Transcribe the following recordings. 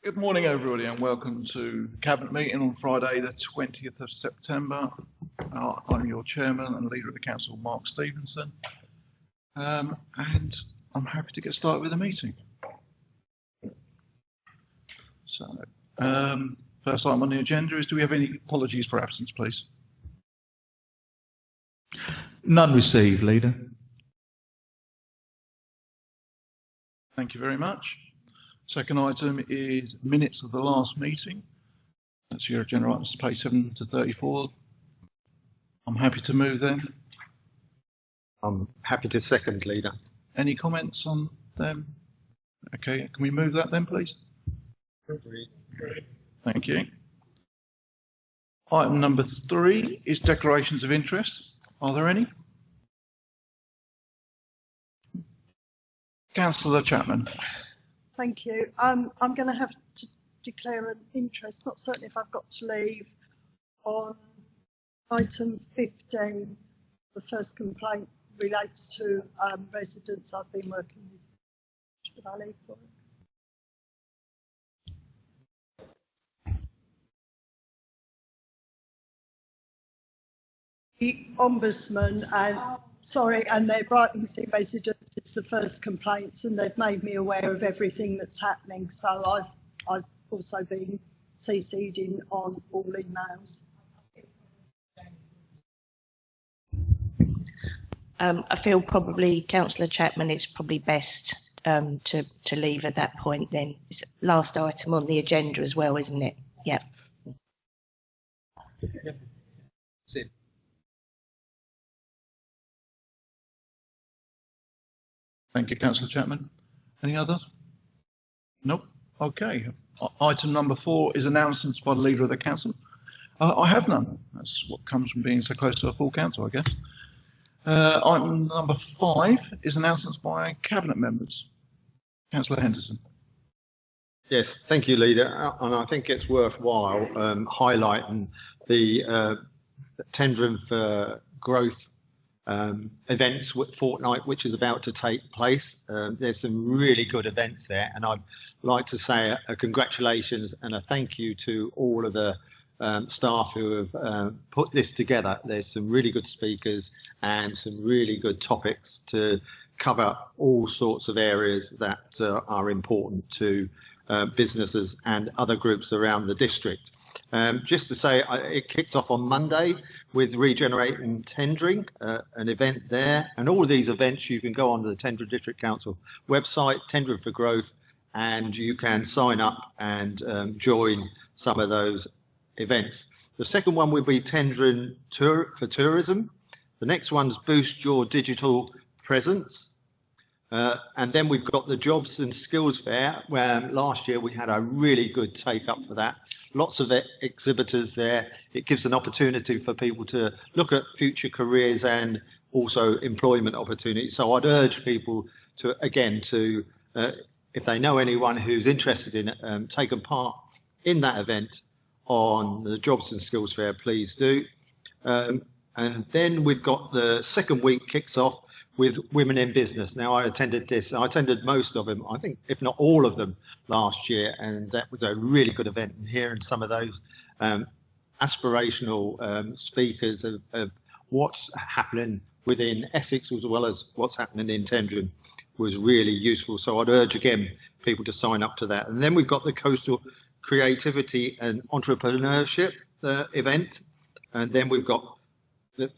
Good morning, everybody, and welcome to the Cabinet meeting on Friday, the 20th of September. I'm your chairman and leader of the council, Mark Stevenson, and I'm happy to get started with the meeting. So, first item on the agenda is, do we have any apologies for absence, please? None received, Leader. Thank you very much. Second item is minutes of the last meeting. That's your agenda items, page 7 to 34. I'm happy to move then. I'm happy to second, Leader. Any comments on them? Okay, can we move that then, please? Thank you. Item number 3 is declarations of interest. Are there any? Councillor Chapman. Thank you. I'm going to have to declare an interest, not certain if I've got to leave, on item 15. The first complaint relates to residents I've been working with. Should I leave for it? The Ombudsman and their Brightonsea residents, it's the first complaints, and they've made me aware of everything that's happening. So I've also been CC'd in on all emails. I feel probably, Councillor Chapman, it's probably best to leave at that point then. It's the last item on the agenda as well, isn't it? Yeah. Thank you, Councillor Chapman. Any others? Nope. Okay. Item number 4 is announcements by the leader of the council. I have none. That's what comes from being so close to a full council, I guess. Item number 5 is announcements by cabinet members. Councillor Henderson. Yes, thank you, Leader. And I think it's worthwhile highlighting the Tendring for Growth events fortnight, which is about to take place. There's some really good events there, and I'd like to say a congratulations and a thank you to all of the staff who have put this together. There's some really good speakers and some really good topics to cover all sorts of areas that are important to businesses and other groups around the district. Just to say, it kicks off on Monday with Regenerating Tendring, an event there. And all of these events, you can go on to the Tendring District Council website, Tendring for Growth, and you can sign up and join some of those events. The second one will be Tendring for Tourism. The next one's Boost Your Digital Presence. And then we've got the Jobs and Skills Fair, where last year we had a really good take up for that. Lots of exhibitors there. It gives an opportunity for people to look at future careers and also employment opportunities. So I'd urge people to, again, if they know anyone who's interested in taking part in that event on the Jobs and Skills Fair, please do. And then we've got the second week kicks off with Women in Business. Now, I attended most of them, I think, if not all of them, last year, and that was a really good event. And hearing some of those aspirational speakers of what's happening within Essex as well as what's happening in Tendring was really useful. So I'd urge, again, people to sign up to that. And then we've got the Coastal Creativity and Entrepreneurship event. And then we've got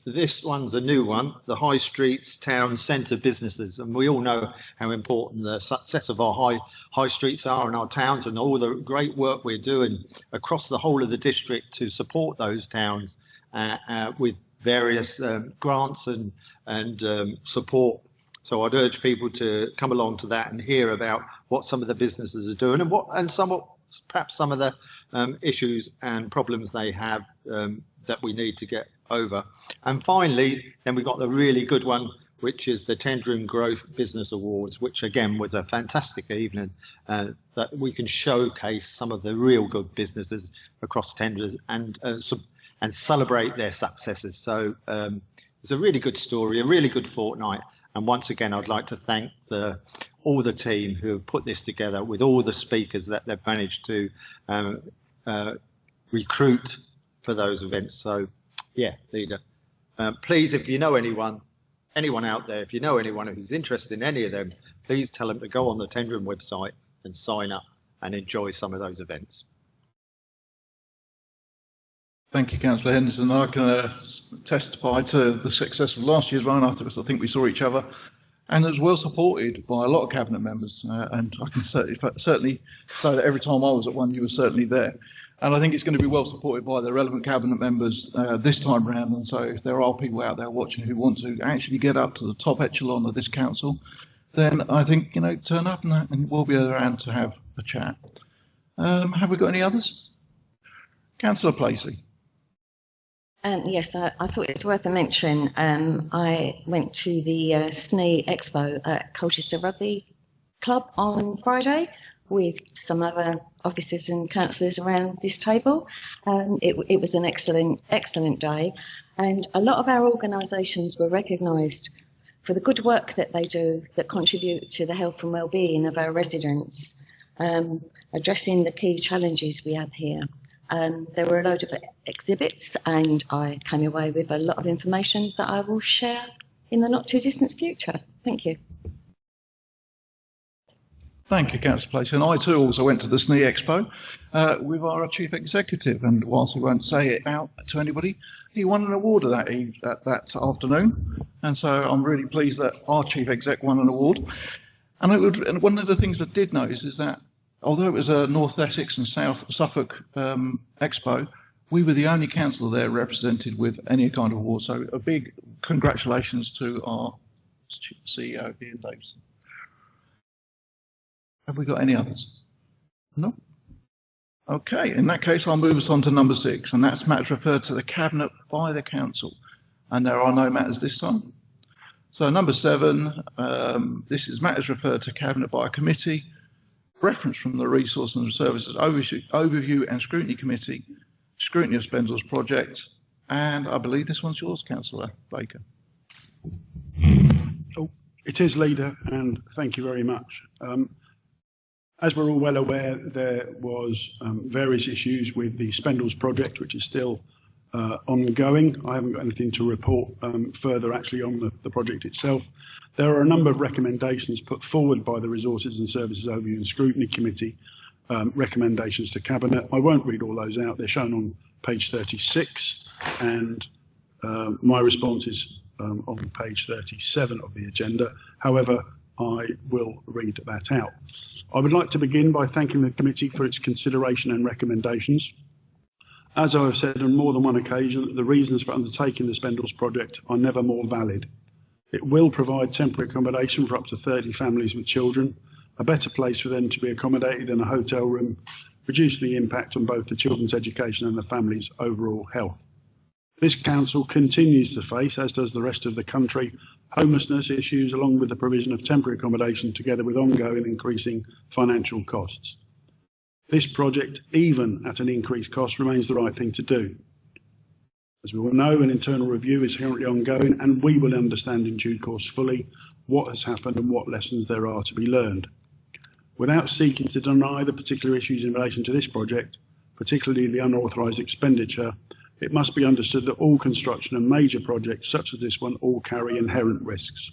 this one's a new one, the High Streets Town Centre Businesses. And we all know how important the success of our high streets are in our towns and all the great work we're doing across the whole of the district to support those towns with various grants and support. So I'd urge people to come along to that and hear about what some of the businesses are doing and perhaps some of the issues and problems they have that we need to get over. And finally, then we got the really good one, which is the Tendring Growth Business Awards, which again was a fantastic evening that we can showcase some of the real good businesses across Tendring and celebrate their successes. So it's a really good story, a really good fortnight. And once again, I'd like to thank all the team who have put this together with all the speakers that they've managed to recruit for those events. So, yeah, Leader, please, if you know anyone out there, if you know anyone who's interested in any of them, please tell them to go on the Tendring website and sign up and enjoy some of those events. Thank you, Councillor Henderson. I can testify to the success of last year's one. Afterwards, I think we saw each other, and it was well supported by a lot of cabinet members. And I can certainly say that every time I was at one, you were certainly there. And I think it's going to be well supported by the relevant cabinet members this time round. And so, if there are people out there watching who want to actually get up to the top echelon of this council, then I think, turn up and we'll be around to have a chat. Have we got any others? Councillor Placey. Yes, I thought it's worth a mention. I went to the SNE Expo at Colchester Rugby Club on Friday with some other officers and councillors around this table. It was an excellent day, and a lot of our organisations were recognised for the good work that they do that contribute to the health and well-being of our residents, addressing the key challenges we have here. There were a load of exhibits, and I came away with a lot of information that I will share in the not too distant future. Thank you. Thank you, Councillor Placey. And I too also went to the SNE Expo with our Chief Executive, and whilst he won't say it out to anybody, he won an award that afternoon. And so I'm really pleased that our Chief Exec won an award. And one of the things I did notice is that although it was a North Essex and South Suffolk Expo, we were the only council there represented with any kind of award. So a big congratulations to our CEO, Ian Davison. Have we got any others? No? Okay, in that case, I'll move us on to number 6, and that's matters referred to the Cabinet by the Council. And there are no matters this time. So number 7, this is matters referred to Cabinet by a committee, reference from the Resource and Services Overview and Scrutiny Committee, scrutiny of Spendell's project, and I believe this one's yours, Councillor Baker. Oh, it is, Leader, and thank you very much. As we're all well aware, there was various issues with the Spendell's project, which is still ongoing. I haven't got anything to report further actually on the project itself. There are a number of recommendations put forward by the Resources and Services Overview and Scrutiny Committee, recommendations to Cabinet. I won't read all those out. They're shown on page 36, and my response is on page 37 of the agenda. However, I will read that out. I would like to begin by thanking the committee for its consideration and recommendations. As I have said on more than one occasion, the reasons for undertaking the Spendell's project are never more valid. It will provide temporary accommodation for up to 30 families with children, a better place for them to be accommodated in a hotel room, reducing the impact on both the children's education and the family's overall health. This council continues to face, as does the rest of the country, homelessness issues along with the provision of temporary accommodation together with ongoing increasing financial costs. This project, even at an increased cost, remains the right thing to do. As we all know, an internal review is currently ongoing, and we will understand in due course fully what has happened and what lessons there are to be learned. Without seeking to deny the particular issues in relation to this project, particularly the unauthorised expenditure, it must be understood that all construction and major projects such as this one all carry inherent risks.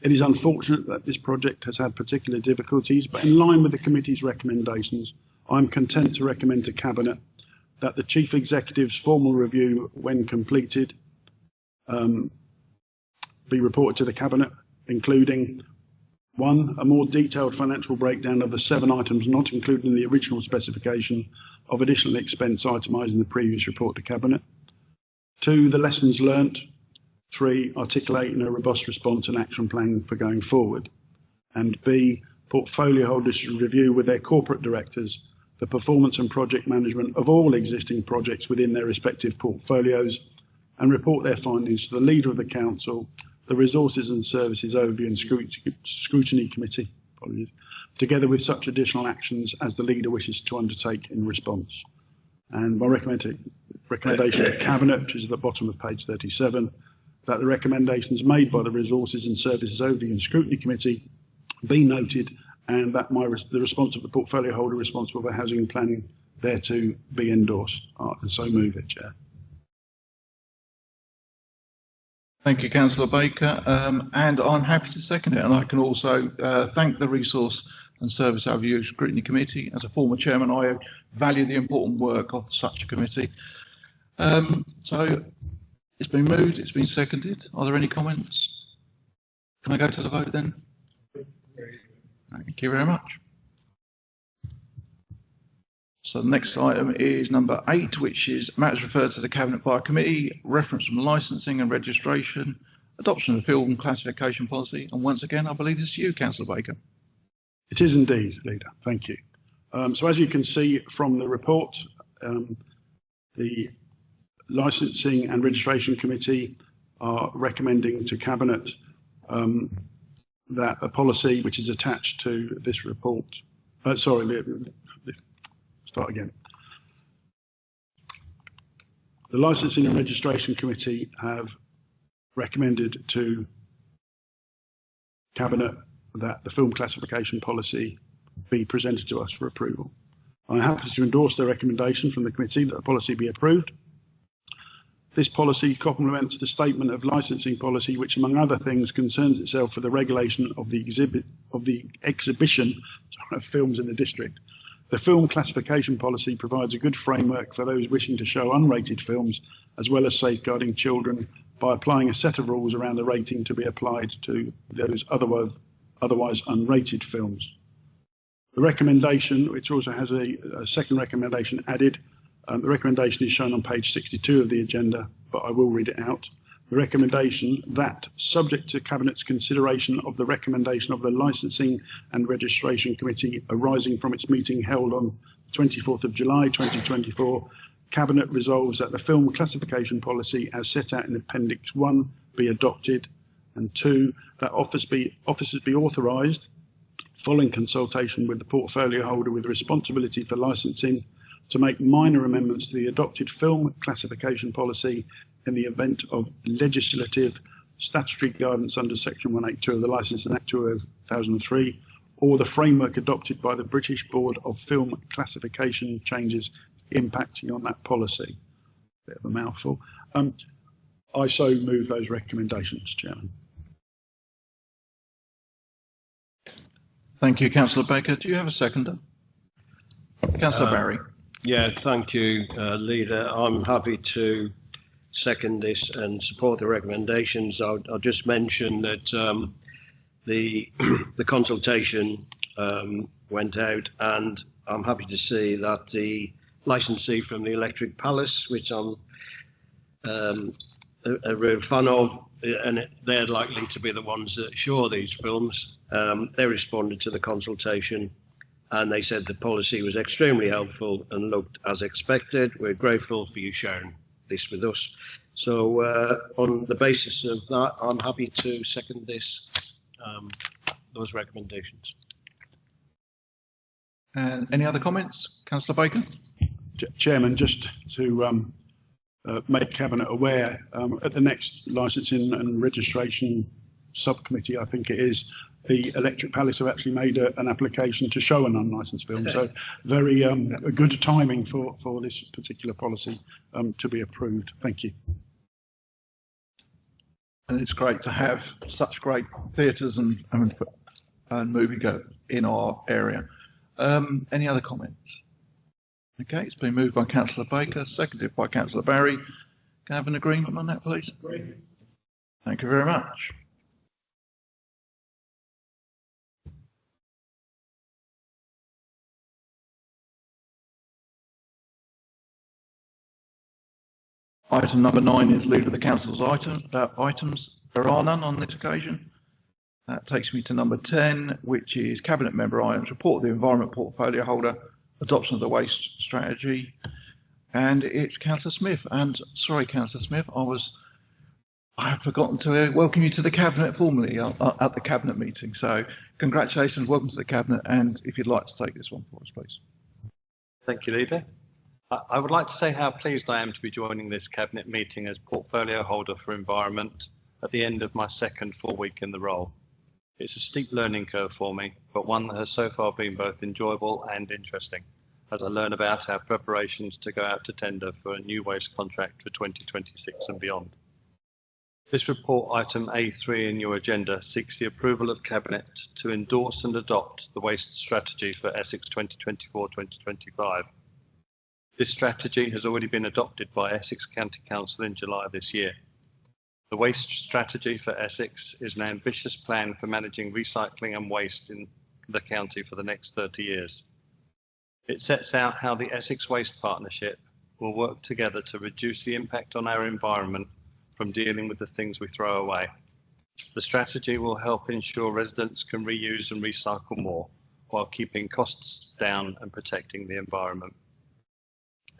It is unfortunate that this project has had particular difficulties, but in line with the committee's recommendations, I am content to recommend to Cabinet that the Chief Executive's formal review, when completed, be reported to the Cabinet, including 1, a more detailed financial breakdown of the 7 items not included in the original specification of additional expense itemised in the previous report to Cabinet. 2, the lessons learnt. 3, articulating a robust response and action plan for going forward. And B, portfolio holders should review with their corporate directors the performance and project management of all existing projects within their respective portfolios and report their findings to the Leader of the Council, the Resources and Services Overview and Scrutiny Committee, together with such additional actions as the Leader wishes to undertake in response. And my recommendation to Cabinet, which is at the bottom of page 37, that the recommendations made by the Resources and Services Overview and Scrutiny Committee be noted, and that the response of the portfolio holder responsible for housing and planning thereto be endorsed. And so move it, Chair. Thank you, Councillor Baker, and I'm happy to second it. And I can also thank the Resource and Service Overview Scrutiny Committee. As a former chairman, I value the important work of such a committee. So it's been moved, it's been seconded. Are there any comments? Can I go to the vote then? Thank you very much. So the next item is number 8, which is matters referred to the Cabinet by committee, reference from licensing and registration, adoption of the film classification policy. And once again, I believe this is you, Councillor Baker. It is indeed, Leader. Thank you. So as you can see from the report, the Licensing and Registration Committee are recommending to Cabinet that a policy which is attached to this report, start again. The Licensing and Registration Committee have recommended to Cabinet that the film classification policy be presented to us for approval. I'm happy to endorse the recommendation from the committee that the policy be approved. This policy complements the statement of licensing policy, which, among other things, concerns itself with the regulation of the exhibition of films in the district. The film classification policy provides a good framework for those wishing to show unrated films, as well as safeguarding children by applying a set of rules around the rating to be applied to those otherwise unrated films. The recommendation, which also has a second recommendation added, the recommendation is shown on page 62 of the agenda, but I will read it out. The recommendation that, subject to Cabinet's consideration of the recommendation of the Licensing and Registration Committee arising from its meeting held on 24th of July 2024, Cabinet resolves that the film classification policy as set out in Appendix 1 be adopted, and 2, that officers be authorised, following consultation with the portfolio holder with responsibility for licensing, to make minor amendments to the adopted film classification policy in the event of legislative statutory guidance under Section 182 of the Licensing Act 2003, or the framework adopted by the British Board of Film Classification changes impacting on that policy. Bit of a mouthful. I so move those recommendations, Chairman. Thank you, Councillor Baker. Do you have a seconder? Councillor Barry. Yeah, thank you, Leader. I'm happy to second this and support the recommendations. I'll just mention that the consultation went out, and I'm happy to see that the licensee from the Electric Palace, which I'm a real fan of, and they're likely to be the ones that show these films, they responded to the consultation, and they said the policy was extremely helpful and looked as expected. We're grateful for you sharing this with us. So on the basis of that, I'm happy to second those recommendations. And any other comments, Councillor Baker? Chairman, just to make Cabinet aware, at the next Licensing and Registration Subcommittee, I think it is, the Electric Palace have actually made an application to show an unlicensed film. So very good timing for this particular policy to be approved. Thank you. And it's great to have such great theatres and movie go in our area. Any other comments? Okay, it's been moved by Councillor Baker, seconded by Councillor Barry. Can I have an agreement on that, please? Agreed. Thank you very much. Item number 9 is Leader of the Council's items. There are none on this occasion. That takes me to number 10, which is Cabinet Member items. Report of the Environment Portfolio Holder, adoption of the waste strategy. And it's Councillor Smith. And sorry, Councillor Smith, I have forgotten to welcome you to the Cabinet formally at the Cabinet meeting. So congratulations, welcome to the Cabinet. And if you'd like to take this one for us, please. Thank you, Leader. I would like to say how pleased I am to be joining this Cabinet meeting as Portfolio Holder for Environment at the end of my second full week in the role. It's a steep learning curve for me, but one that has so far been both enjoyable and interesting, as I learn about our preparations to go out to tender for a new waste contract for 2026 and beyond. This report, item A3 in your agenda, seeks the approval of Cabinet to endorse and adopt the waste strategy for Essex 2024-2025. This strategy has already been adopted by Essex County Council in July this year. The waste strategy for Essex is an ambitious plan for managing recycling and waste in the county for the next 30 years. It sets out how the Essex Waste Partnership will work together to reduce the impact on our environment from dealing with the things we throw away. The strategy will help ensure residents can reuse and recycle more while keeping costs down and protecting the environment.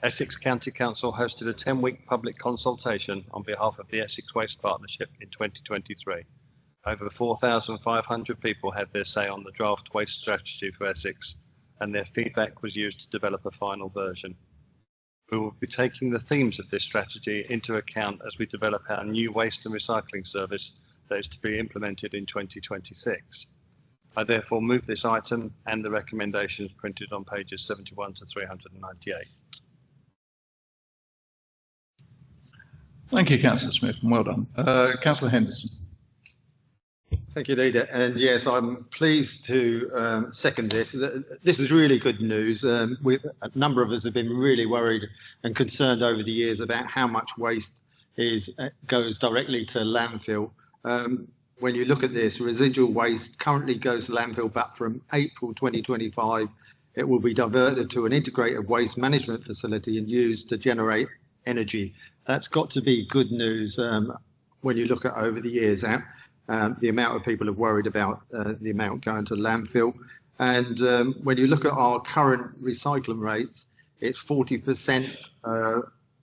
Essex County Council hosted a 10-week public consultation on behalf of the Essex Waste Partnership in 2023. Over 4,500 people had their say on the draft waste strategy for Essex, and their feedback was used to develop a final version. We will be taking the themes of this strategy into account as we develop our new waste and recycling service that is to be implemented in 2026. I therefore move this item and the recommendations printed on pages 71 to 398. Thank you, Councillor Smith, and well done. Councillor Henderson. Thank you, Leader. And yes, I'm pleased to second this. This is really good news. A number of us have been really worried and concerned over the years about how much waste goes directly to landfill. When you look at this, residual waste currently goes to landfill, but from April 2025, it will be diverted to an integrated waste management facility and used to generate energy. That's got to be good news when you look at over the years out. The amount of people have worried about the amount going to landfill. And when you look at our current recycling rates, it's 40%,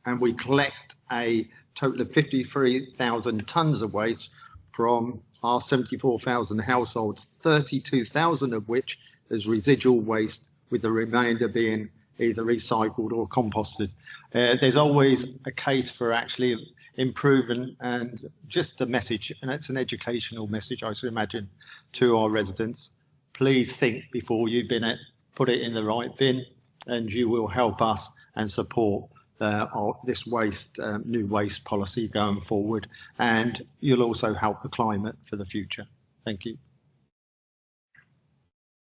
and we collect a total of 53,000 tonnes of waste from our 74,000 households, 32,000 of which is residual waste, with the remainder being either recycled or composted. There's always a case for actually improving, and just a message, and it's an educational message, I should imagine, to our residents. Please think before you bin it, put it in the right bin, and you will help us and support this new waste policy going forward, and you'll also help the climate for the future. Thank you.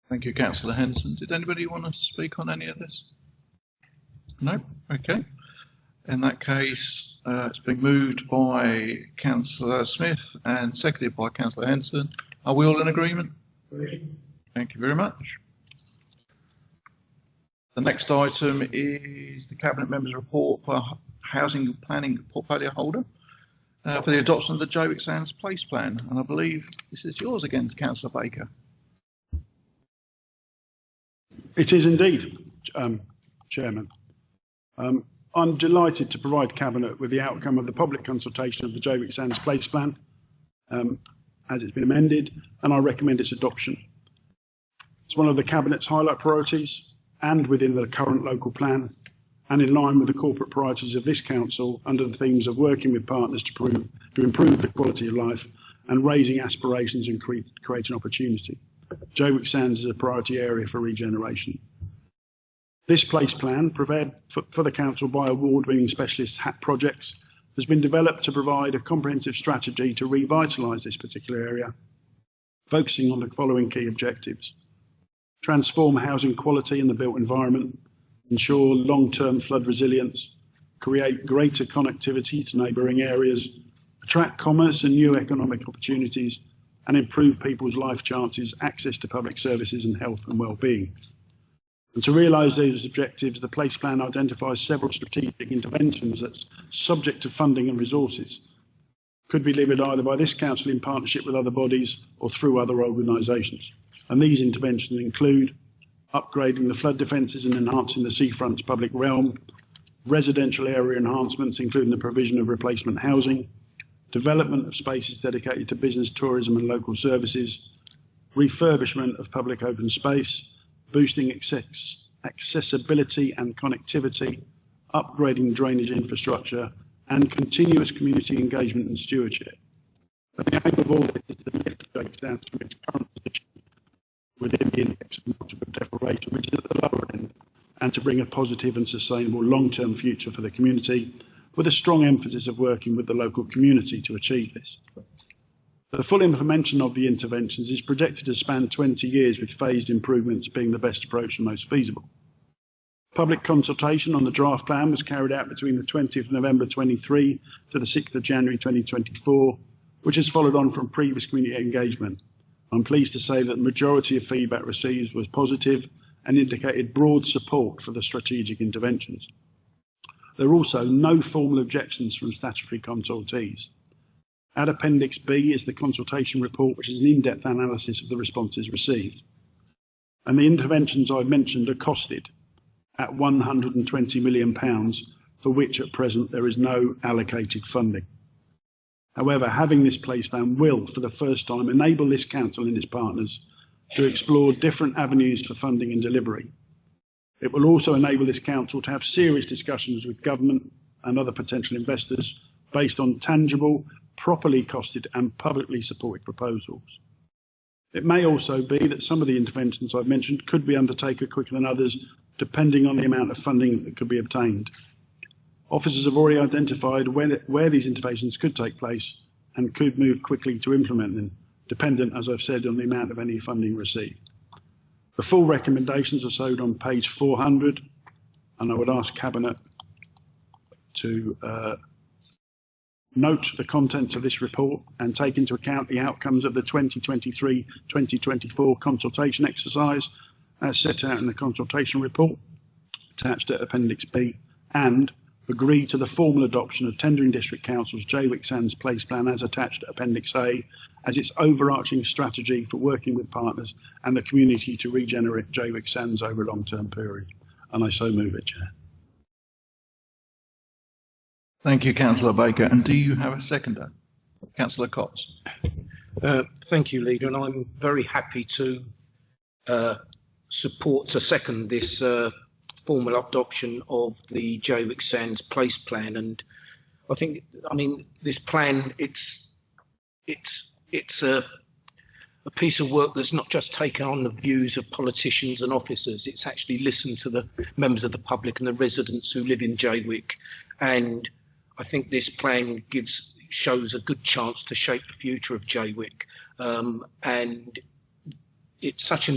Thank you, Councillor Henderson. Did anybody want to speak on any of this? No? Okay. In that case, it's been moved by Councillor Smith and seconded by Councillor Henderson. Are we all in agreement? Thank you very much. The next item is the Cabinet Members' Report for Housing Planning Portfolio Holder for the adoption of the Jowick Sands Place Plan. And I believe this is yours again, Councillor Baker. It is indeed, Chairman. I'm delighted to provide Cabinet with the outcome of the public consultation of the Jowick Sands Place Plan, as it's been amended, and I recommend its adoption. It's one of the Cabinet's highlight priorities, and within the current local plan, and in line with the corporate priorities of this Council under the themes of working with partners to improve the quality of life and raising aspirations and creating opportunity. Jowick Sands is a priority area for regeneration. This place plan, prepared for the Council by award-winning specialist HAT projects, has been developed to provide a comprehensive strategy to revitalise this particular area, focusing on the following key objectives: transform housing quality in the built environment, ensure long-term flood resilience, create greater connectivity to neighbouring areas, attract commerce and new economic opportunities, and improve people's life chances, access to public services and health and well-being. And to realise these objectives, the place plan identifies several strategic interventions that's subject to funding and resources, could be delivered either by this Council in partnership with other bodies or through other organisations. And these interventions include upgrading the flood defences and enhancing the seafront's public realm, residential area enhancements including the provision of replacement housing, development of spaces dedicated to business, tourism and local services, refurbishment of public open space, boosting accessibility and connectivity, upgrading drainage infrastructure, and continuous community engagement and stewardship. The aim of all this is to lift Jake Sands from its current position within the index of multiple declaration, which is at the lower end, and to bring a positive and sustainable long-term future for the community, with a strong emphasis of working with the local community to achieve this. The full implementation of the interventions is projected to span 20 years, with phased improvements being the best approach and most feasible. Public consultation on the draft plan was carried out between the 20th of November 23 to the 6th of January 2024, which has followed on from previous community engagement. I'm pleased to say that the majority of feedback received was positive and indicated broad support for the strategic interventions. There are also no formal objections from statutory consultees. At Appendix B is the consultation report, which is an in-depth analysis of the responses received. And the interventions I've mentioned are costed at £120 million, for which at present there is no allocated funding. However, having this place plan will, for the first time, enable this council and its partners to explore different avenues for funding and delivery. It will also enable this council to have serious discussions with government and other potential investors based on tangible, properly costed and publicly supported proposals. It may also be that some of the interventions I've mentioned could be undertaken quicker than others, depending on the amount of funding that could be obtained. Officers have already identified where these interventions could take place and could move quickly to implement them, dependent, as I've said, on the amount of any funding received. The full recommendations are shown on page 400, and I would ask Cabinet to note the contents of this report and take into account the outcomes of the 2023-2024 consultation exercise as set out in the consultation report attached at Appendix B, and agree to the formal adoption of Tendring District Council's Jaywick Sands Place Plan as attached at Appendix A as its overarching strategy for working with partners and the community to regenerate Jaywick Sands over a long-term period. And I so move it, Chair. Thank you, Councillor Baker. And do you have a seconder? Councillor Cox. Thank you, Leader, and I'm very happy to second this formal adoption of the Jaywick Sands Place Plan. And I mean, this plan, it's a piece of work that's not just taken on the views of politicians and officers. It's actually listened to the members of the public and the residents who live in Jaywick. And I think this plan shows a good chance to shape the future of Jaywick. And it's such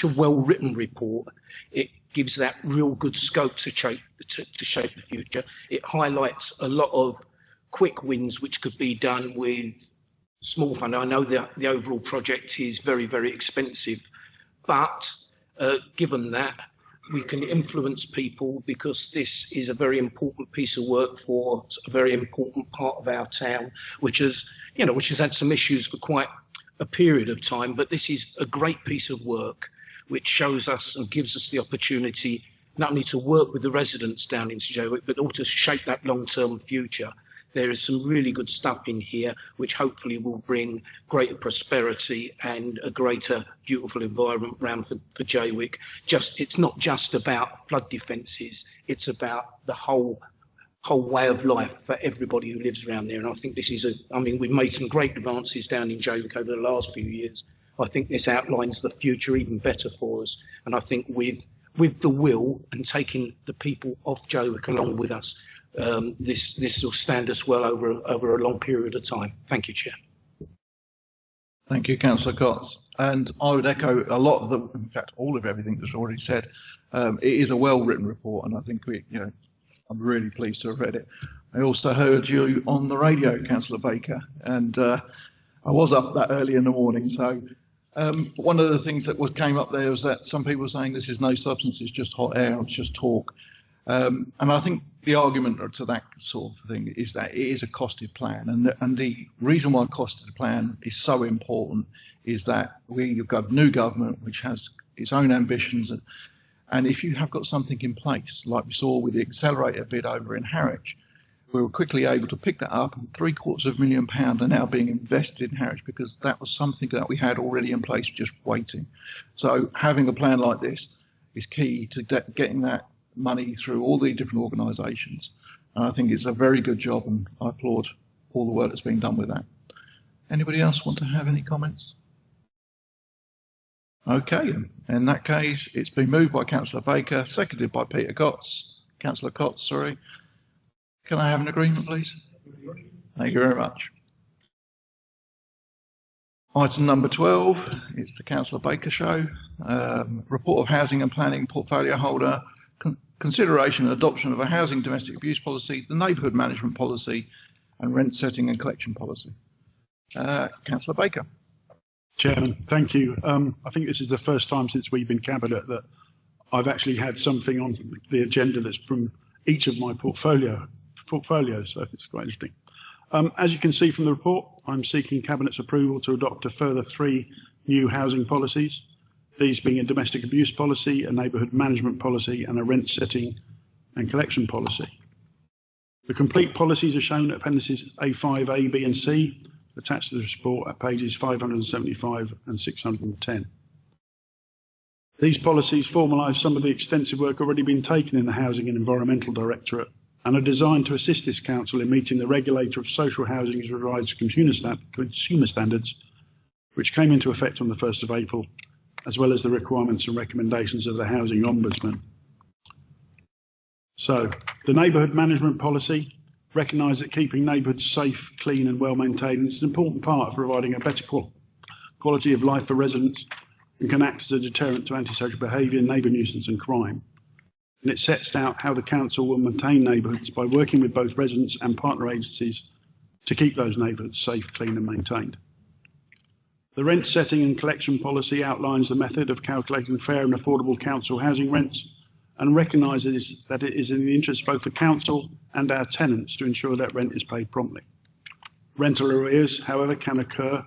a well-written report. It gives that real good scope to shape the future. It highlights a lot of quick wins which could be done with small fund. I know that the overall project is very, very expensive, but given that, we can influence people, because this is a very important piece of work for a very important part of our town, which has had some issues for quite a period of time. But this is a great piece of work which shows us and gives us the opportunity not only to work with the residents down in Jaywick, but also to shape that long-term future. There is some really good stuff in here which hopefully will bring greater prosperity and a greater beautiful environment round for Jaywick. It's not just about flood defences, it's about the whole way of life for everybody who lives around there. And I think this is we've made some great advances down in Jaywick over the last few years. I think this outlines the future even better for us. And I think with the will and taking the people of Jaywick along with us, this will stand us well over a long period of time. Thank you, Chair. Thank you, Councillor Cox. And I would echo a lot of in fact, all of everything that's already said. It is a well-written report, and I think I'm really pleased to have read it. I also heard you on the radio, Councillor Baker, and I was up that early in the morning. So one of the things that came up there was that some people were saying this is no substance, it's just hot air, it's just talk. And I think the argument to that sort of thing is that it is a costed plan, and the reason why a costed plan is so important is that we've got a new government which has its own ambitions, and if you have got something in place, like we saw with the accelerator bid over in Harwich, we were quickly able to pick that up, and £750,000 are now being invested in Harwich because that was something that we had already in place, just waiting. So having a plan like this is key to getting that money through all the different organisations. And I think it's a very good job, and I applaud all the work that's being done with that. Anybody else want to have any comments? Okay, in that case, it's been moved by Councillor Baker, seconded by Peter Cotts. Councillor Cotts, sorry. Can I have an agreement, please? Thank you very much. Item number 12, it's the Councillor Baker show. Report of Housing and Planning Portfolio Holder, consideration and adoption of a housing domestic abuse policy, the neighbourhood management policy, and rent setting and collection policy. Councillor Baker. Chairman, thank you. I think this is the first time since we've been Cabinet that I've actually had something on the agenda that's from each of my portfolios, so it's quite interesting. As you can see from the report, I'm seeking Cabinet's approval to adopt a further 3 new housing policies, these being a domestic abuse policy, a neighbourhood management policy, and a rent setting and collection policy. The complete policies are shown at appendices A5, A, B and C, attached to the report at pages 575 and 610. These policies formalise some of the extensive work already been taken in the Housing and Environmental Directorate and are designed to assist this council in meeting the Regulator of Social Housing's revised consumer standards, which came into effect on the 1st of April, as well as the requirements and recommendations of the Housing Ombudsman. So, the neighbourhood management policy recognise that keeping neighbourhoods safe, clean and well maintained is an important part of providing a better quality of life for residents and can act as a deterrent to antisocial behaviour, neighbour nuisance and crime. And it sets out how the council will maintain neighbourhoods by working with both residents and partner agencies to keep those neighbourhoods safe, clean and maintained. The rent setting and collection policy outlines the method of calculating fair and affordable council housing rents and recognises that it is in the interest of both the council and our tenants to ensure that rent is paid promptly. Rental arrears, however, can occur,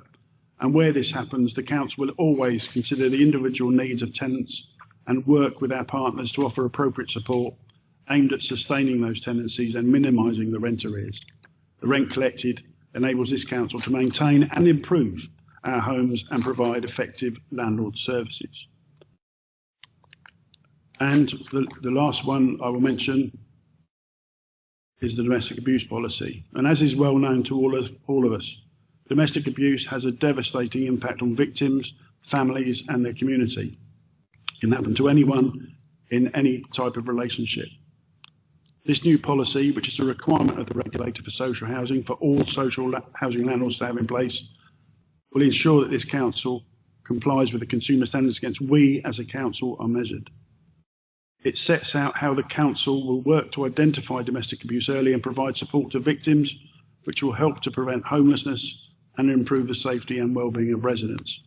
and where this happens, the council will always consider the individual needs of tenants and work with our partners to offer appropriate support aimed at sustaining those tenancies and minimising the rent arrears. The rent collected enables this council to maintain and improve our homes and provide effective landlord services. And the last one I will mention is the domestic abuse policy. And as is well known to all of us, domestic abuse has a devastating impact on victims, families and their community. It can happen to anyone in any type of relationship. This new policy, which is a requirement of the Regulator for Social Housing for all social housing landlords to have in place, will ensure that this council complies with the consumer standards against we as a council are measured. It sets out how the council will work to identify domestic abuse early and provide support to victims, which will help to prevent homelessness and improve the safety and well-being of residents.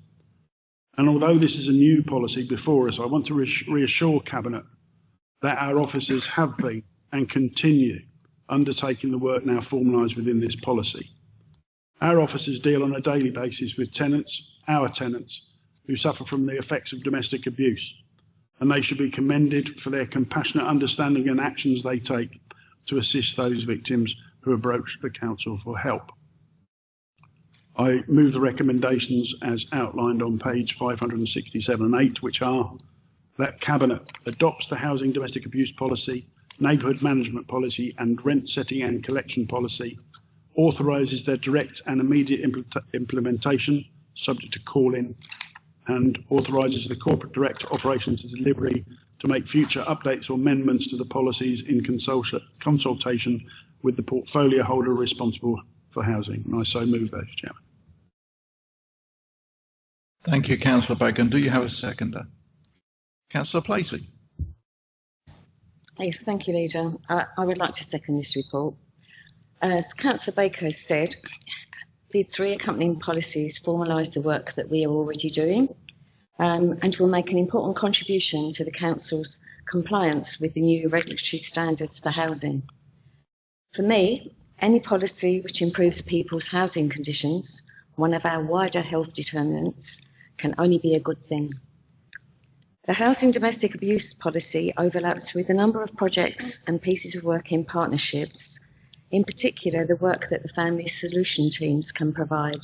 And although this is a new policy before us, I want to reassure Cabinet that our officers have been and continue undertaking the work now formalised within this policy. Our officers deal on a daily basis with tenants, our tenants, who suffer from the effects of domestic abuse, and they should be commended for their compassionate understanding and actions they take to assist those victims who approach the council for help. I move the recommendations as outlined on page 567 and 8, which are that Cabinet adopts the housing domestic abuse policy, neighbourhood management policy and rent setting and collection policy, authorises their direct and immediate implementation subject to call-in, and authorises the Corporate Director Operations and Delivery to make future updates or amendments to the policies in consultation with the portfolio holder responsible for housing. And I so move those, Chairman. Thank you, Councillor Bacon. Do you have a seconder? Councillor Placey. Yes, thank you, Leader. I would like to second this report. As Councillor Baker has said, the 3 accompanying policies formalise the work that we are already doing and will make an important contribution to the Council's compliance with the new regulatory standards for housing. For me, any policy which improves people's housing conditions, one of our wider health determinants, can only be a good thing. The housing domestic abuse policy overlaps with a number of projects and pieces of work in partnerships, in particular the work that the family solution teams can provide.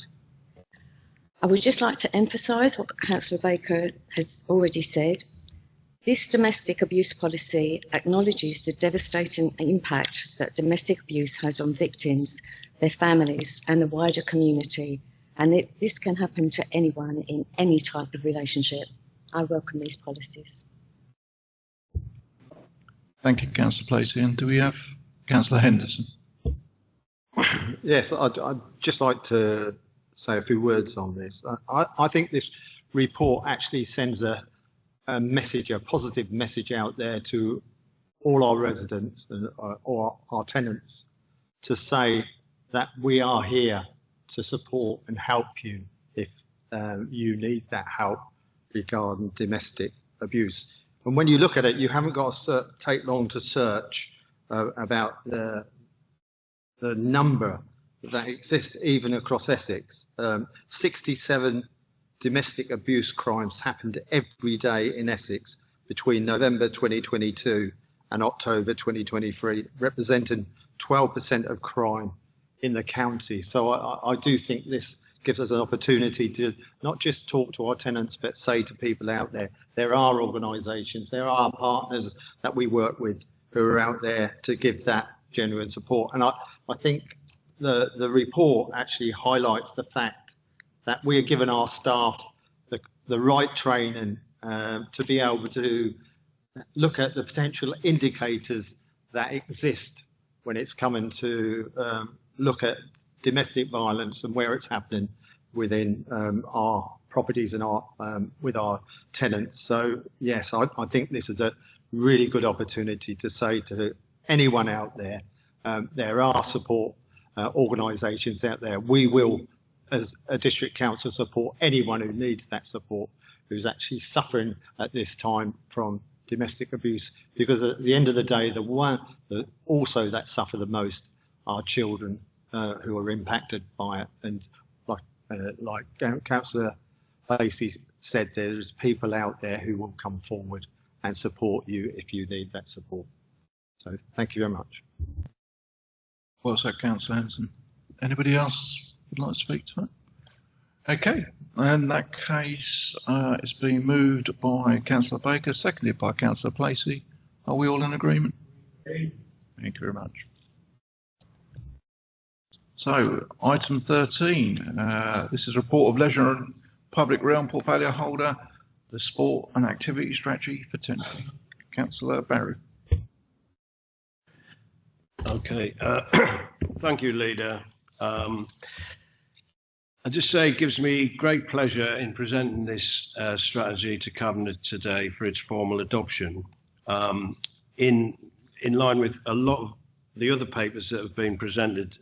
I would just like to emphasise what Councillor Baker has already said. This domestic abuse policy acknowledges the devastating impact that domestic abuse has on victims, their families and the wider community, And this can happen to anyone in any type of relationship. I welcome these policies. Thank you, Councillor Placey. And do we have Councillor Henderson? Yes, I'd just like to say a few words on this. I think this report actually sends a message, a positive message out there to all our residents or our tenants to say that we are here to support and help you if you need that help regarding domestic abuse. And when you look at it, you haven't got to take long to search about the number that exists even across Essex. 67 domestic abuse crimes happened every day in Essex between November 2022 and October 2023, representing 12% of crime in the county. So I do think this gives us an opportunity to not just talk to our tenants, but say to people out there, there are organisations, there are partners that we work with who are out there to give that genuine support. And I think the report actually highlights the fact that we are giving our staff the right training to be able to look at the potential indicators that exist when it's coming to look at domestic violence and where it's happening within our properties and with our tenants. So yes, I think this is a really good opportunity to say to anyone out there, there are support organisations out there. We will, as a district council, support anyone who needs that support, who's actually suffering at this time from domestic abuse, because at the end of the day, the one that also that suffer the most are children who are impacted by it. And like Councillor Placey said, there's people out there who will come forward and support you if you need that support. So thank you very much. Well said, Councillor Henderson. Anybody else would like to speak to it? Okay, in that case, it's been moved by Councillor Baker, seconded by Councillor Placey. Are we all in agreement? Thank you very much. So, item 13, this is a report of leisure and public realm portfolio holder, the sport and activity strategy for Tendring. Councillor Barry. Okay, thank you, Leader. I just say it gives me great pleasure in presenting this strategy to Cabinet today for its formal adoption. In line with a lot of the other papers that have been presented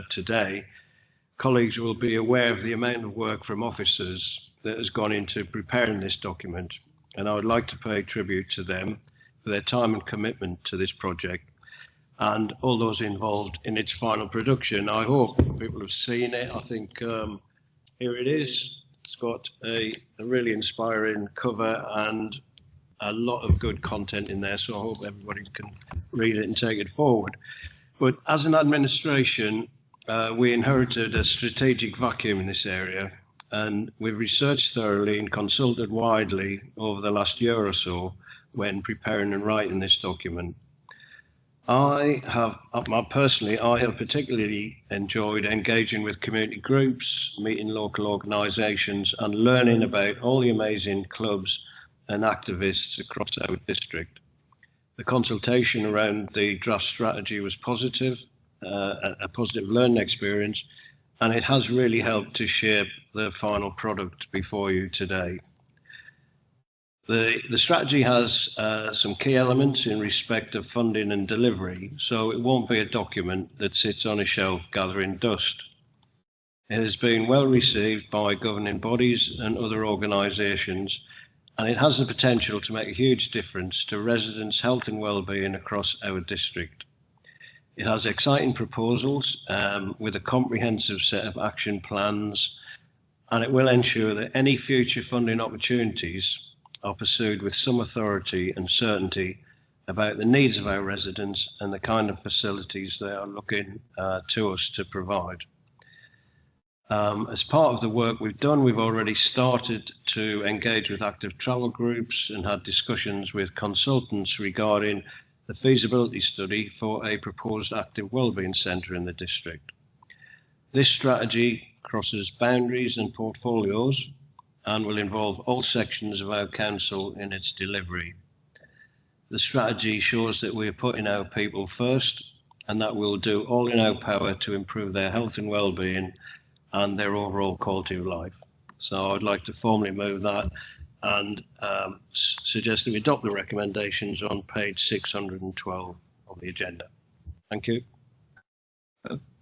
today, colleagues will be aware of the amount of work from officers that has gone into preparing this document, and I would like to pay tribute to them for their time and commitment to this project and all those involved in its final production. I hope people have seen it. I think here it is. It's got a really inspiring cover and a lot of good content in there, so I hope everybody can read it and take it forward. But as an administration, we inherited a strategic vacuum in this area, and we've researched thoroughly and consulted widely over the last year or so when preparing and writing this document. I have particularly enjoyed engaging with community groups, meeting local organisations and learning about all the amazing clubs and activists across our district. The consultation around the draft strategy was positive, a positive learning experience, and it has really helped to shape the final product before you today. The strategy has some key elements in respect of funding and delivery, so it won't be a document that sits on a shelf gathering dust. It has been well received by governing bodies and other organisations, and it has the potential to make a huge difference to residents' health and well-being across our district. It has exciting proposals with a comprehensive set of action plans, and it will ensure that any future funding opportunities are pursued with some authority and certainty about the needs of our residents and the kind of facilities they are looking to us to provide. As part of the work we've done, we've already started to engage with active travel groups and had discussions with consultants regarding the feasibility study for a proposed active wellbeing centre in the district. This strategy crosses boundaries and portfolios and will involve all sections of our council in its delivery. The strategy shows that we're putting our people first and that we'll do all in our power to improve their health and well-being and their overall quality of life. So I'd like to formally move that and suggest that we adopt the recommendations on page 612 of the agenda. Thank you.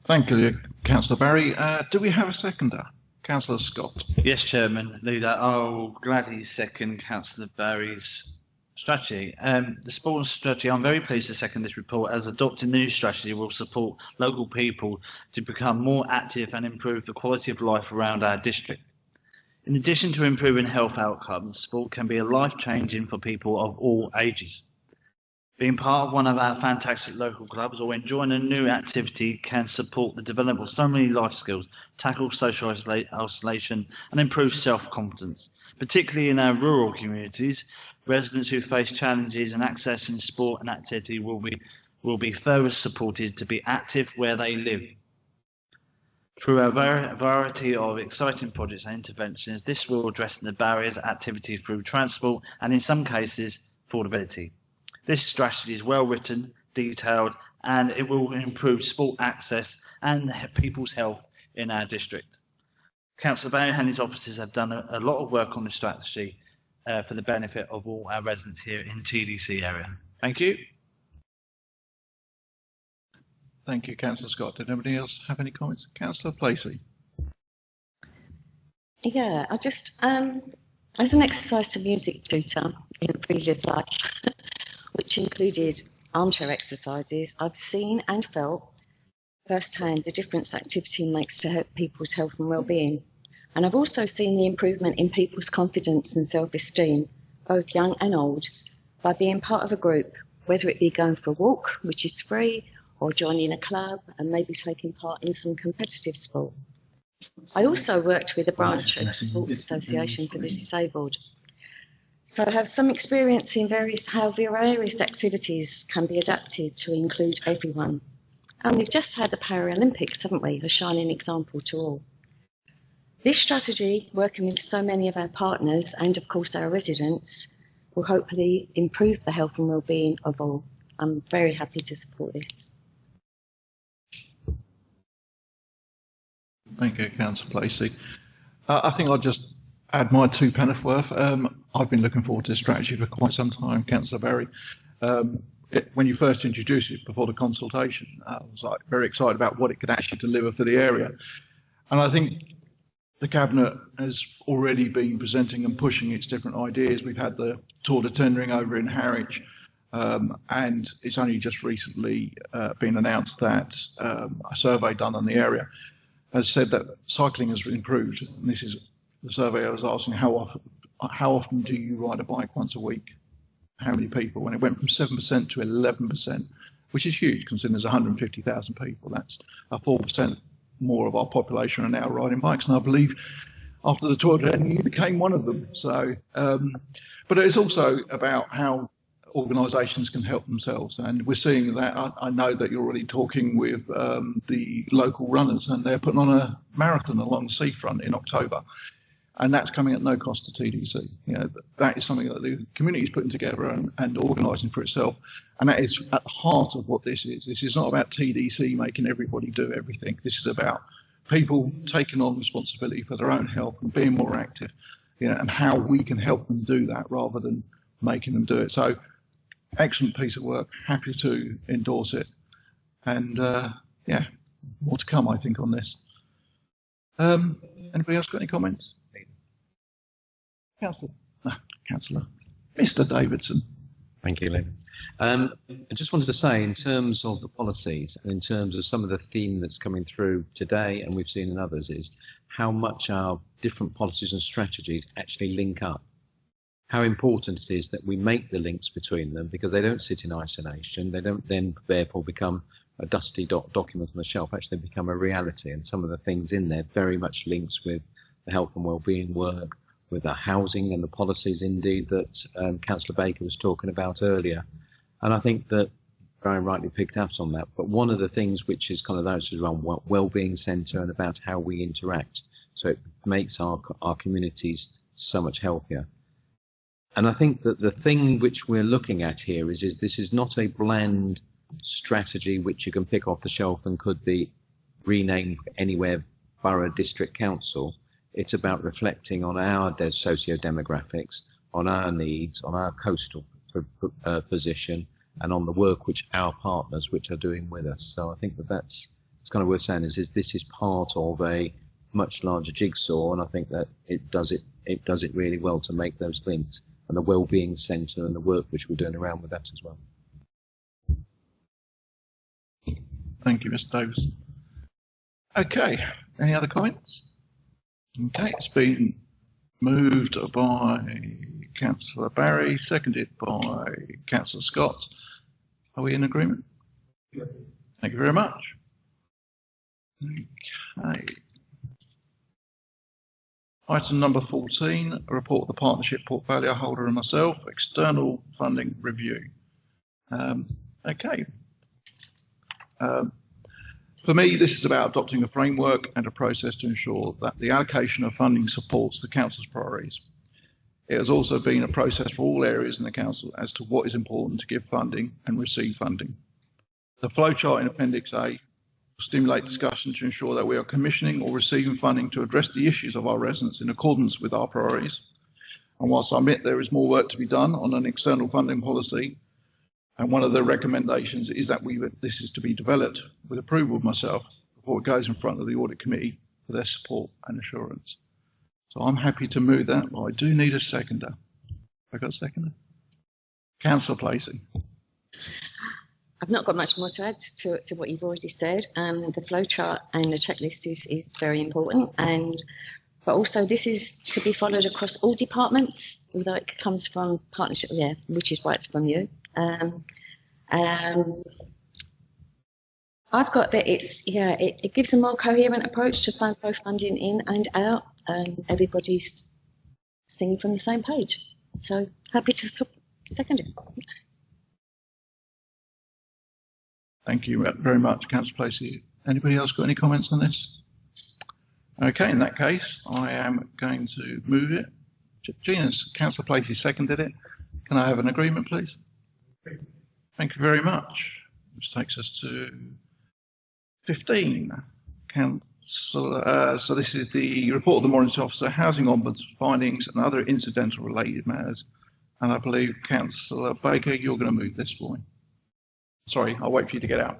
Thank you, Councillor Barry. Do we have a seconder? Councillor Scott. Yes, Chairman. Leader, I'll gladly second Councillor Barry's strategy. The sports strategy, I'm very pleased to second this report, as adopting the new strategy will support local people to become more active and improve the quality of life around our district. In addition to improving health outcomes, sport can be life-changing for people of all ages. Being part of one of our fantastic local clubs or enjoying a new activity can support the development of so many life skills, tackle social isolation and improve self-confidence. Particularly in our rural communities, residents who face challenges in accessing sport and activity will be further supported to be active where they live. Through a variety of exciting projects and interventions, this will address the barriers to activity through transport and in some cases affordability. This strategy is well written, detailed, and it will improve sport access and people's health in our district. Councillor Barry and his officers have done a lot of work on this strategy for the benefit of all our residents here in TDC area. Thank you. Thank you, Councillor Scott. Did anybody else have any comments? Councillor Placey. Yeah, I just, as an exercise to music tutor in a previous life, which included armchair exercises, I've seen and felt firsthand the difference activity makes to help people's health and well-being. And I've also seen the improvement in people's confidence and self-esteem, both young and old, by being part of a group, whether it be going for a walk, which is free, or joining a club and maybe taking part in some competitive sport. I also worked with a branch of the Sports Association for the Disabled. So I have some experience in how various activities can be adapted to include everyone. And we've just had the Paralympics, haven't we? A shining example to all. This strategy, working with so many of our partners and of course our residents, will hopefully improve the health and well-being of all. I'm very happy to support this. Thank you, Councillor Placey. I think I'll just add my two penneth worth. I've been looking forward to this strategy for quite some time, Councillor Barry. When you first introduced it before the consultation, I was very excited about what it could actually deliver for the area. And I think the Cabinet has already been presenting and pushing its different ideas. We've had the Tour de Tendring over in Harwich, and it's only just recently been announced that a survey done on the area has said that cycling has improved. And this is the survey I was asking, how often do you ride a bike once a week? How many people? And it went from 7% to 11%, which is huge considering there's 150,000 people. That's 4% more of our population are now riding bikes. And I believe after the Tour de Tendring, you became one of them. So, but it's also about how organisations can help themselves, and we're seeing that. I know that you're already talking with the local runners, and they're putting on a marathon along the seafront in October, and that's coming at no cost to TDC. You know, that is something that the community is putting together and organising for itself, and that is at the heart of what this is. This is not about TDC making everybody do everything. This is about people taking on responsibility for their own health and being more active, you know, and how we can help them do that rather than making them do it. So, excellent piece of work. Happy to endorse it. And yeah, more to come, I think, on this. Anybody else got any comments? Councillor. Mr. Davidson. Thank you, Lynn. I just wanted to say, in terms of the policies and in terms of some of the theme that's coming through today and we've seen in others, is how much our different policies and strategies actually link up. How important it is that we make the links between them, because they don't sit in isolation. They don't then therefore become a dusty document on the shelf. Actually, they become a reality, and some of the things in there very much links with the health and well-being work, with the housing and the policies indeed that Councillor Baker was talking about earlier. And I think that very rightly picked up on that. But one of the things which is kind of those is around well-being centre and about how we interact. So it makes our communities so much healthier. And I think that the thing which we're looking at here is this is not a bland strategy which you can pick off the shelf and could be renamed anywhere borough district council. It's about reflecting on our socio-demographics, on our needs, on our coastal position, and on the work which our partners which are doing with us. So I think that's kind of worth saying is this is part of a much larger jigsaw, and I think that it does it really well to make those links, and the wellbeing centre and the work which we're doing around with that as well. Thank you, Mr. Davis. Okay, any other comments? Okay, it's been moved by Councillor Barry, seconded by Councillor Scott. Are we in agreement? Thank you very much. Okay. Item number 14, a report of the partnership portfolio holder and myself, external funding review. Okay. For me, this is about adopting a framework and a process to ensure that the allocation of funding supports the council's priorities. It has also been a process for all areas in the council as to what is important to give funding and receive funding. The flowchart in Appendix A will stimulate discussion to ensure that we are commissioning or receiving funding to address the issues of our residents in accordance with our priorities. And whilst I admit there is more work to be done on an external funding policy, and one of the recommendations is that this is to be developed with approval of myself before it goes in front of the audit committee for their support and assurance. So I'm happy to move that, but I do need a seconder. Have I got a seconder? Councillor Placey. I've not got much more to add to what you've already said. The flowchart and the checklist is very important, but also this is to be followed across all departments, although it comes from partnership, which is why it's from you. I've got that it gives a more coherent approach to fund both funding in and out, and everybody's singing from the same page. So happy to second it. Thank you very much, Councillor Placey. Anybody else got any comments on this? Okay, in that case, I am going to move it. Gina's, Councillor Placey seconded it. Can I have an agreement, please? Thank you very much. Which takes us to 15. So this is the report of the Monitoring Officer, Housing Ombudsman findings and other incidental related matters. And I believe, Councillor Baker, you're going to move this for me. Sorry, I'll wait for you to get out.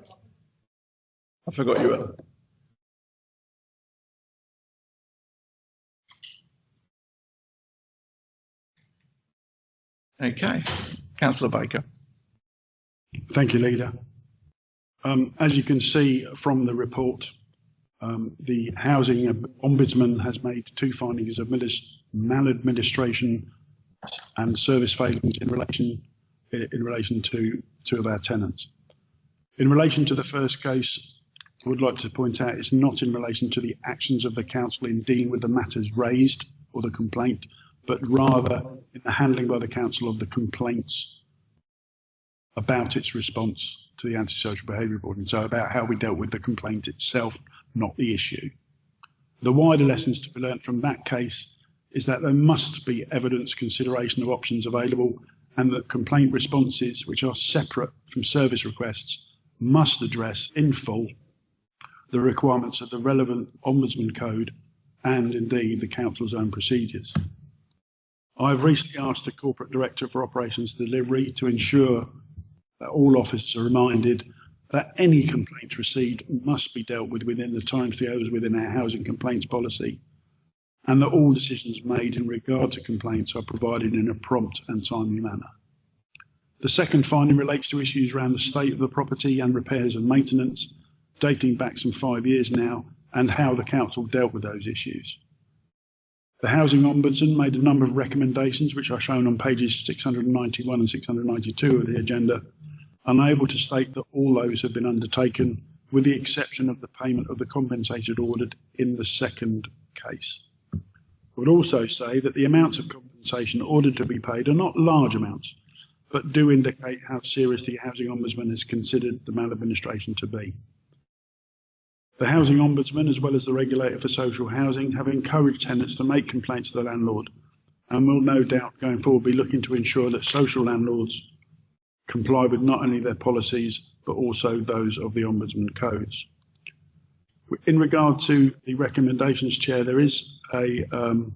I forgot you were. Okay, Councillor Baker. Thank you, Leader. As you can see from the report, the Housing Ombudsman has made 2 findings of maladministration and service failings in relation to 2 of our tenants. In relation to the first case, I would like to point out it's not in relation to the actions of the council in dealing with the matters raised or the complaint, but rather in the handling by the council of the complaints about its response to the Antisocial Behaviour Board, and so about how we dealt with the complaint itself, not the issue. The wider lessons to be learnt from that case is that there must be evidence consideration of options available, and that complaint responses, which are separate from service requests, must address in full the requirements of the relevant Ombudsman Code and indeed the Council's own procedures. I have recently asked the Corporate Director for Operations Delivery to ensure that all officers are reminded that any complaints received must be dealt with within the timescales within our housing complaints policy, and that all decisions made in regard to complaints are provided in a prompt and timely manner. The second finding relates to issues around the state of the property and repairs and maintenance, dating back some 5 years now, and how the council dealt with those issues. The Housing Ombudsman made a number of recommendations, which are shown on pages 691 and 692 of the agenda, unable to state that all those have been undertaken, with the exception of the payment of the compensated audit in the second case. I would also say that the amounts of compensation ordered to be paid are not large amounts, but do indicate how serious the Housing Ombudsman has considered the maladministration to be. The Housing Ombudsman, as well as the Regulator for Social Housing, have encouraged tenants to make complaints to the landlord and will no doubt going forward be looking to ensure that social landlords comply with not only their policies but also those of the Ombudsman codes. In regard to the recommendations, Chair, there is I'm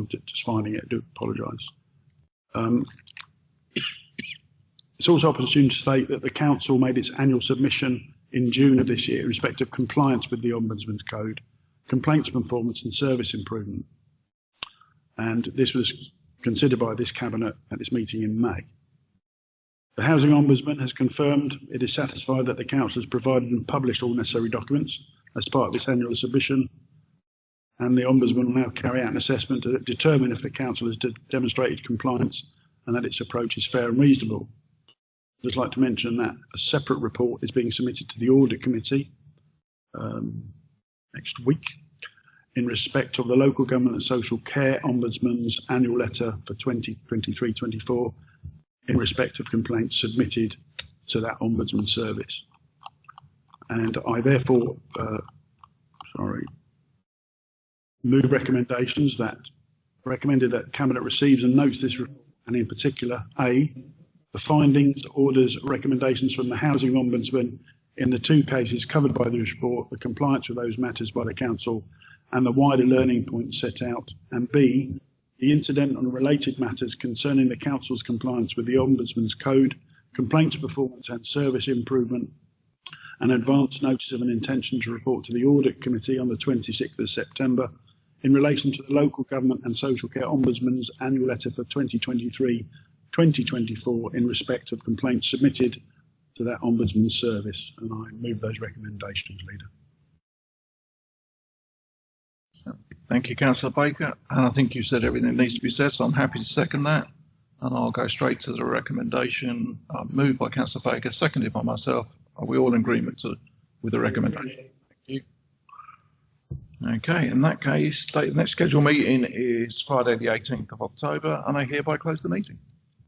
just finding it, I do apologise. It's also opportune to state that the Council made its annual submission in June of this year in respect of compliance with the Ombudsman's Code, complaints performance and service improvement. And this was considered by this Cabinet at its meeting in May. The Housing Ombudsman has confirmed it is satisfied that the Council has provided and published all necessary documents as part of its annual submission, and the Ombudsman will now carry out an assessment to determine if the Council has demonstrated compliance and that its approach is fair and reasonable. I'd just like to mention that a separate report is being submitted to the Audit Committee next week in respect of the Local Government and Social Care Ombudsman's annual letter for 2023-24 in respect of complaints submitted to that Ombudsman service. And I therefore, move recommendations that recommended that Cabinet receives and notes this report, and in particular, A, the findings, orders, recommendations from the Housing Ombudsman in the two cases covered by the report, the compliance with those matters by the Council, and the wider learning points set out, and B, the incident and related matters concerning the Council's compliance with the Ombudsman's Code, complaints performance and service improvement, and advance notice of an intention to report to the Audit Committee on the 26th of September in relation to the Local Government and Social Care Ombudsman's annual letter for 2023-2024 in respect of complaints submitted to that Ombudsman's service. And I move those recommendations, Leader. Thank you, Councillor Baker. And I think you said everything that needs to be said, so I'm happy to second that. And I'll go straight to the recommendation moved by Councillor Baker, seconded by myself. Are we all in agreement with the recommendation? Thank you. Okay, in that case, the next scheduled meeting is Friday the 18th of October, and I hereby close the meeting.